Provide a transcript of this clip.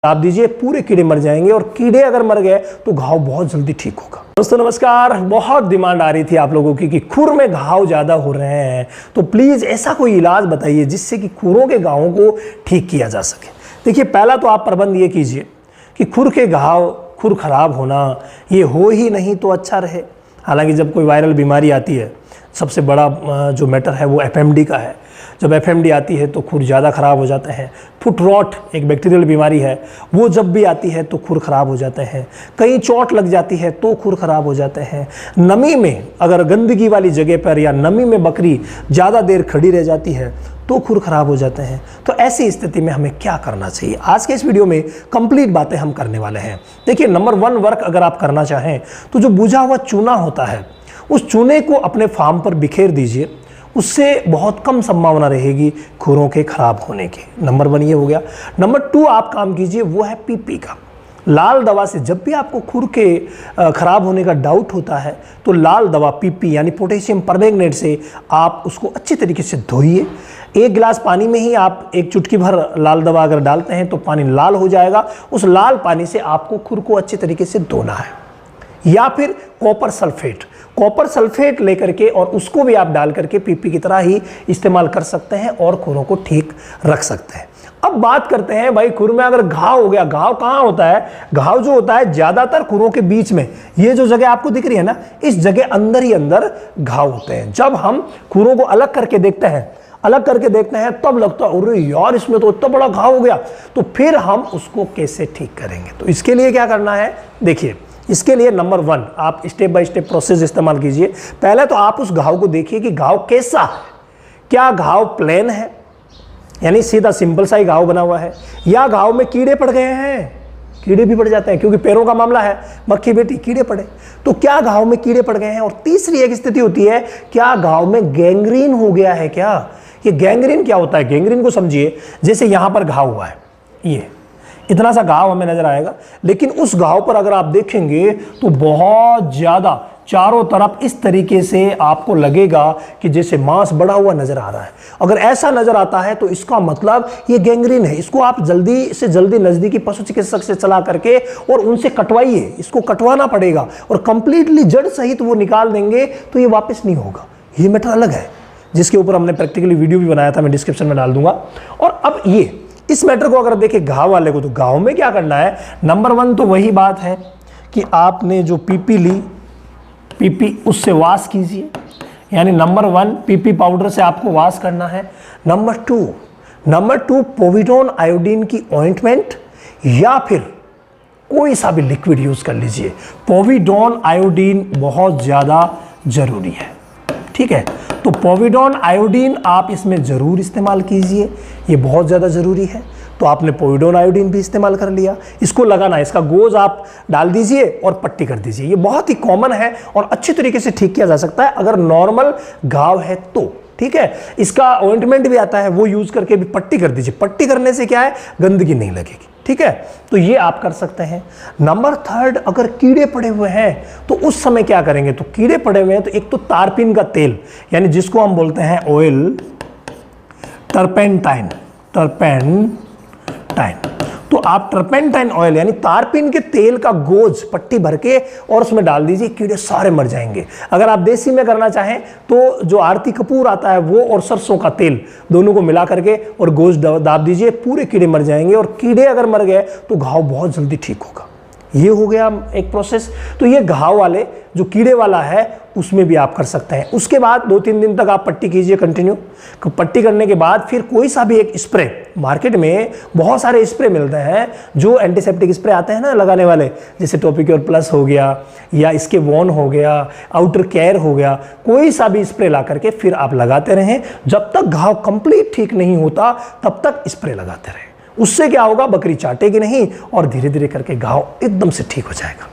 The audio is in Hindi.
आप दीजिए पूरे कीड़े मर जाएंगे, और कीड़े अगर मर गए तो घाव बहुत जल्दी ठीक होगा। दोस्तों नमस्कार, बहुत डिमांड आ रही थी आप लोगों की कि खुर में घाव ज़्यादा हो रहे हैं, तो प्लीज़ ऐसा कोई इलाज बताइए जिससे कि खुरों के घावों को ठीक किया जा सके। देखिए, पहला तो आप प्रबंध ये कीजिए कि खुर के घाव, खुर खराब होना ये हो ही नहीं तो अच्छा रहे। हालांकि जब कोई वायरल बीमारी आती है, सबसे बड़ा जो मैटर है वो एफएमडी का है। जब एफएमडी आती है तो खुर ज़्यादा ख़राब हो जाते हैं। फुट रॉट एक बैक्टीरियल बीमारी है, वो जब भी आती है तो खुर ख़राब हो जाते हैं। कहीं चोट लग जाती है तो खुर ख़राब हो जाते हैं। नमी में अगर गंदगी वाली जगह पर या नमी में बकरी ज़्यादा देर खड़ी रह जाती है तो खुर ख़राब हो जाते हैं। तो ऐसी स्थिति में हमें क्या करना चाहिए, आज के इस वीडियो में कंप्लीट बातें हम करने वाले हैं। देखिए, नंबर 1 वर्क अगर आप करना चाहें तो जो बुझा हुआ चूना होता है, उस चूने को अपने फार्म पर बिखेर दीजिए। उससे बहुत कम संभावना रहेगी खुरों के खराब होने की। नंबर 1 ये हो गया। नंबर 2 आप काम कीजिए, वो है पीपी का। लाल दवा से जब भी आपको खुर के खराब होने का डाउट होता है तो लाल दवा पीपी यानी पोटेशियम परमैंगनेट से आप उसको अच्छी तरीके से धोइए। 1 गिलास पानी में ही आप 1 चुटकी भर लाल दवा अगर डालते हैं तो पानी लाल हो जाएगा। उस लाल पानी से आपको खुर को अच्छी तरीके से धोना है। या फिर कॉपर सल्फेट लेकर के और उसको भी आप डाल करके पीपी की तरह ही इस्तेमाल कर सकते हैं और खुरों को ठीक रख सकते हैं। अब बात करते हैं भाई, खुर में अगर घाव हो गया, घाव कहाँ होता है? घाव जो होता है ज़्यादातर खुरों के बीच में, ये जो जगह आपको दिख रही है ना, इस जगह अंदर ही अंदर घाव होते हैं। जब हम खुरों को अलग करके देखते हैं तब लगता है अरे यार इसमें तो इतना बड़ा घाव हो गया। तो फिर हम उसको कैसे ठीक करेंगे? तो इसके लिए क्या करना है, देखिए, इसके लिए नंबर 1 आप स्टेप बाय स्टेप प्रोसेस इस्तेमाल कीजिए। पहले तो आप उस घाव को देखिए कि घाव कैसा है। क्या घाव प्लेन है, यानी सीधा सिंपल सा ही घाव बना हुआ है, या घाव में कीड़े पड़ गए हैं? कीड़े भी पड़ जाते हैं क्योंकि पैरों का मामला है, मक्खी बेटी कीड़े पड़े। तो क्या घाव में कीड़े पड़ गए हैं? और तीसरी एक स्थिति होती है, क्या घाव में गैंग्रीन हो गया है? क्या ये गैंग्रीन क्या होता है? गैंग्रीन को समझिए, जैसे यहां पर घाव हुआ है, ये इतना सा घाव हमें नजर आएगा, लेकिन उस घाव पर अगर आप देखेंगे तो बहुत ज्यादा चारों तरफ इस तरीके से आपको लगेगा कि जैसे मांस बढ़ा हुआ नजर आ रहा है। अगर ऐसा नजर आता है तो इसका मतलब ये गैंग्रीन है। इसको आप जल्दी से जल्दी नजदीकी पशु चिकित्सक से चला करके और उनसे कटवाइए। इसको कटवाना पड़ेगा और कंप्लीटली जड़ सहित वो निकाल देंगे तो ये वापस नहीं होगा। ये मैटर अलग है जिसके ऊपर हमने प्रैक्टिकली वीडियो भी बनाया था, मैं डिस्क्रिप्शन में डाल दूंगा। और अब ये इस मैटर को अगर देखें घाव वाले को, तो घाव में क्या करना है? नंबर 1 तो वही बात है कि आपने जो पीपी ली, पीपी उससे वॉश कीजिए, यानी नंबर 1 पीपी पाउडर से आपको वॉश करना है। नंबर 2 पोविडोन आयोडीन की ऑइंटमेंट या फिर कोई सा भी लिक्विड यूज कर लीजिए। पोविडोन आयोडीन बहुत ज़्यादा जरूरी है, ठीक है? तो पोविडोन आयोडीन आप इसमें ज़रूर इस्तेमाल कीजिए, ये बहुत ज़्यादा ज़रूरी है। तो आपने पोविडोन आयोडीन भी इस्तेमाल कर लिया। इसको लगाना है, इसका गोज आप डाल दीजिए और पट्टी कर दीजिए। ये बहुत ही कॉमन है और अच्छी तरीके से ठीक किया जा सकता है अगर नॉर्मल घाव है तो, ठीक है? इसका ऑइंटमेंट भी आता है, वो यूज करके भी पट्टी कर दीजिए। पट्टी करने से क्या है, गंदगी नहीं लगेगी, ठीक है? तो ये आप कर सकते हैं। नंबर 3, अगर कीड़े पड़े हुए हैं तो उस समय क्या करेंगे? तो कीड़े पड़े हुए हैं तो एक तो तारपीन का तेल, यानी जिसको हम बोलते हैं ऑयल टर्पेंटाइन, तो आप टर्पेंटाइन ऑयल यानी तारपीन के तेल का गोज पट्टी भर के और उसमें डाल दीजिए, कीड़े सारे मर जाएंगे। अगर आप देसी में करना चाहें तो जो आरती कपूर आता है वो और सरसों का तेल दोनों को मिला करके और गोज दाब दीजिए, पूरे कीड़े मर जाएंगे। और कीड़े अगर मर गए तो घाव बहुत जल्दी ठीक होगा। ये हो गया एक प्रोसेस। तो ये घाव वाले जो कीड़े वाला है उसमें भी आप कर सकते हैं। उसके बाद 2-3 दिन तक आप पट्टी कीजिए कंटिन्यू। पट्टी करने के बाद फिर कोई सा भी एक स्प्रे, मार्केट में बहुत सारे स्प्रे मिलते हैं जो एंटीसेप्टिक स्प्रे आते हैं ना लगाने वाले, जैसे टॉपिक्योर प्लस हो गया या इसके वॉन हो गया, आउटर केयर हो गया, कोई सा भी स्प्रे ला करके फिर आप लगाते रहें। जब तक घाव कंप्लीट ठीक नहीं होता तब तक स्प्रे लगाते रहें। उससे क्या होगा, बकरी चाटेगी नहीं और धीरे धीरे करके घाव एकदम से ठीक हो जाएगा।